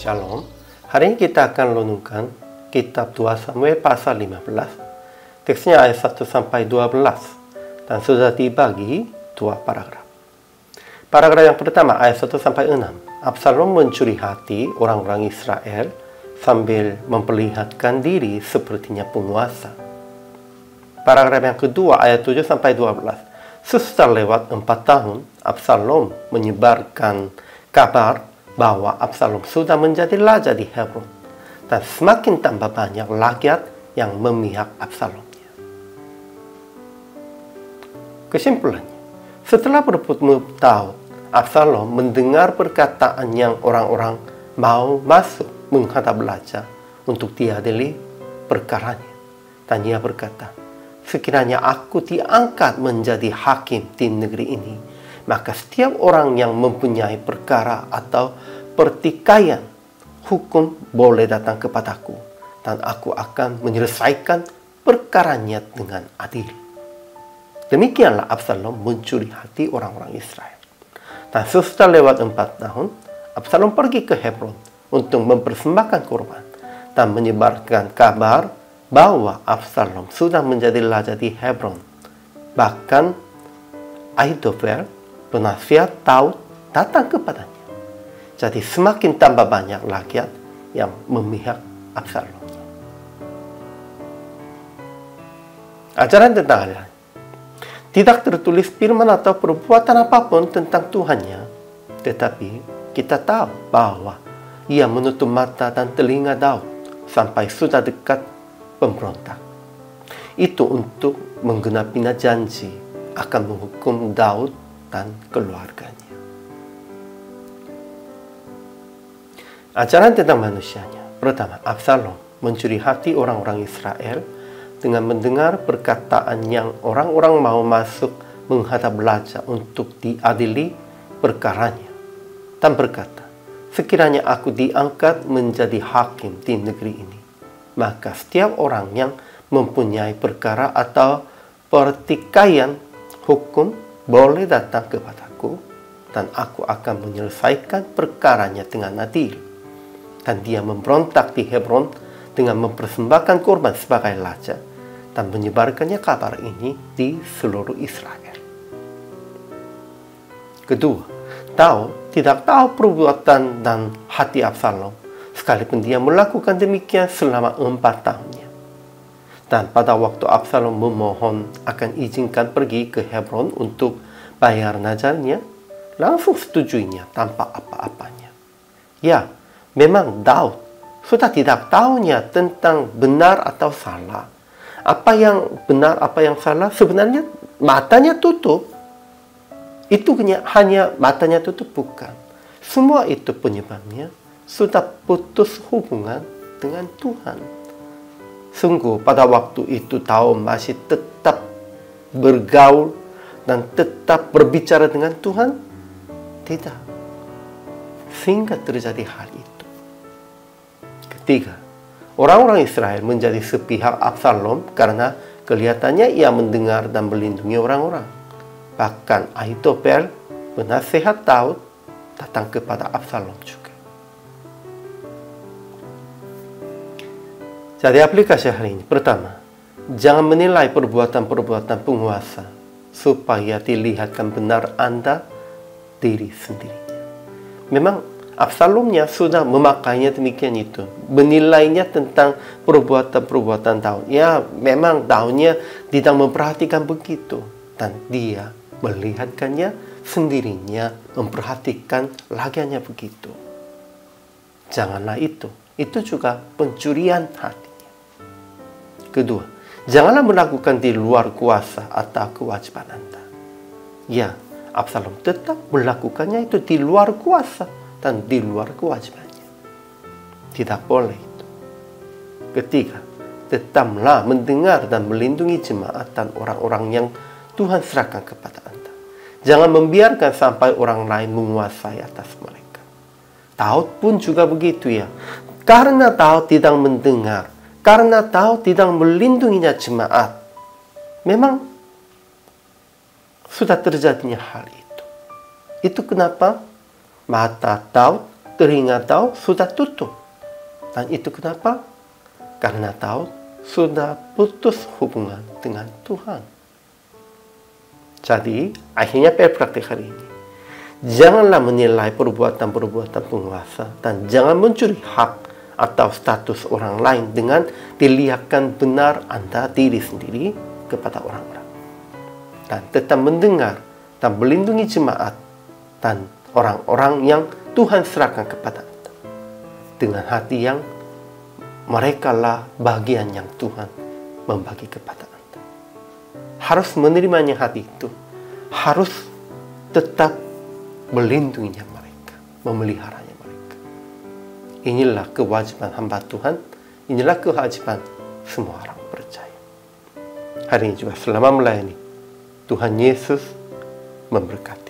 Shalom. Hari ini kita akan renungkan kitab 2 Samuel pasal 15. Teksnya ayat 1 sampai 12 dan sudah dibagi dua paragraf. Paragraf yang pertama ayat 1 sampai 6. Absalom mencuri hati orang-orang Israel sambil memperlihatkan diri sepertinya penguasa. Paragraf yang kedua ayat 7 sampai 12. Sesudah lewat 4 tahun, Absalom menyebarkan kabar bahwa Absalom sudah menjadi raja di Hebron dan semakin tambah banyak rakyat yang memihak Absalomnya. Kesimpulannya, setelah bertemu Daud, Absalom mendengar perkataan yang orang-orang mau masuk menghadap raja untuk diadili perkaranya. Dan ia berkata, sekiranya aku diangkat menjadi hakim di negeri ini, maka setiap orang yang mempunyai perkara atau pertikaian hukum boleh datang kepadaku, dan aku akan menyelesaikan perkaranya dengan adil. Demikianlah Absalom mencuri hati orang-orang Israel. Dan sesudah lewat 4 tahun, Absalom pergi ke Hebron untuk mempersembahkan kurban dan menyebarkan kabar bahwa Absalom sudah menjadi raja di Hebron. Bahkan Ahitofel, penasihat Daud, datang kepadanya. Jadi semakin tambah banyak rakyat yang memihak Absalom. Ajaran tentang hal ini. Tidak tertulis firman atau perbuatan apapun tentang Tuhannya, tetapi kita tahu bahwa ia menutup mata dan telinga Daud sampai sudah dekat pemberontak. Itu untuk menggenapi janji akan menghukum Daud dan keluarganya. Ajaran tentang manusianya. Pertama, Absalom mencuri hati orang-orang Israel dengan mendengar perkataan yang orang-orang mau masuk menghadap raja untuk diadili perkaranya, dan berkata, sekiranya aku diangkat menjadi hakim di negeri ini, maka setiap orang yang mempunyai perkara atau pertikaian hukum boleh datang kepadaku, dan aku akan menyelesaikan perkaranya dengan adil. Dan dia memberontak di Hebron dengan mempersembahkan korban sebagai raja dan menyebarkannya kabar ini di seluruh Israel. Kedua, Daud tidak tahu perbuatan dan hati Absalom, sekalipun dia melakukan demikian selama 4 tahunnya. Dan pada waktu Absalom memohon akan izinkan pergi ke Hebron untuk bayar nazarnya, langsung setujuinya tanpa apa-apanya. Ya, memang Daud sudah tidak tahunya tentang benar atau salah. Apa yang benar, apa yang salah, sebenarnya matanya tutup. Itu hanya matanya tutup, bukan. Semua itu penyebabnya sudah putus hubungan dengan Tuhan. Sungguh pada waktu itu Daud masih tetap bergaul dan tetap berbicara dengan Tuhan? Tidak. Sehingga terjadi hal itu. Ketiga, orang-orang Israel menjadi sepihak Absalom karena kelihatannya ia mendengar dan melindungi orang-orang. Bahkan Ahitofel, penasihat Daud, datang kepada Absalom juga. Jadi aplikasi hari ini. Pertama, jangan menilai perbuatan-perbuatan penguasa supaya dilihatkan benar Anda diri sendirinya. Memang Absalomnya sudah memakainya demikian itu, menilainya tentang perbuatan-perbuatan Daud. Ya, memang Daudnya tidak memperhatikan begitu, dan dia melihatkannya sendirinya, memperhatikan lagiannya begitu. Janganlah itu juga pencurian hatinya. Kedua, janganlah melakukan di luar kuasa atau kewajiban Anda. Ya, Absalom tetap melakukannya itu di luar kuasa dan di luar kewajibannya. Tidak boleh itu. Ketiga, tetaplah mendengar dan melindungi jemaat dan orang-orang yang Tuhan serahkan kepada Anda. Jangan membiarkan sampai orang lain menguasai atas mereka. Daud pun juga begitu ya. Karena Daud tidak mendengar, karena Daud tidak melindunginya jemaat, memang sudah terjadinya hal itu. Itu kenapa mata Daud telinga tahu sudah tutup. Dan itu kenapa? Karena tahu sudah putus hubungan dengan Tuhan. Jadi, akhirnya praktik hari ini. Janganlah menilai perbuatan-perbuatan penguasa dan jangan mencuri hak atau status orang lain dengan dilihatkan benar Anda diri sendiri kepada orang-orang. Dan tetap mendengar dan melindungi jemaat dan orang-orang yang Tuhan serahkan kepada Anda. Dengan hati yang merekalah bagian yang Tuhan membagi kepada Anda. Harus menerimanya hati itu. Harus tetap melindunginya mereka, memeliharanya mereka. Inilah kewajiban hamba Tuhan, inilah kewajiban semua orang percaya. Hari ini juga selama melayani, Tuhan Yesus memberkati.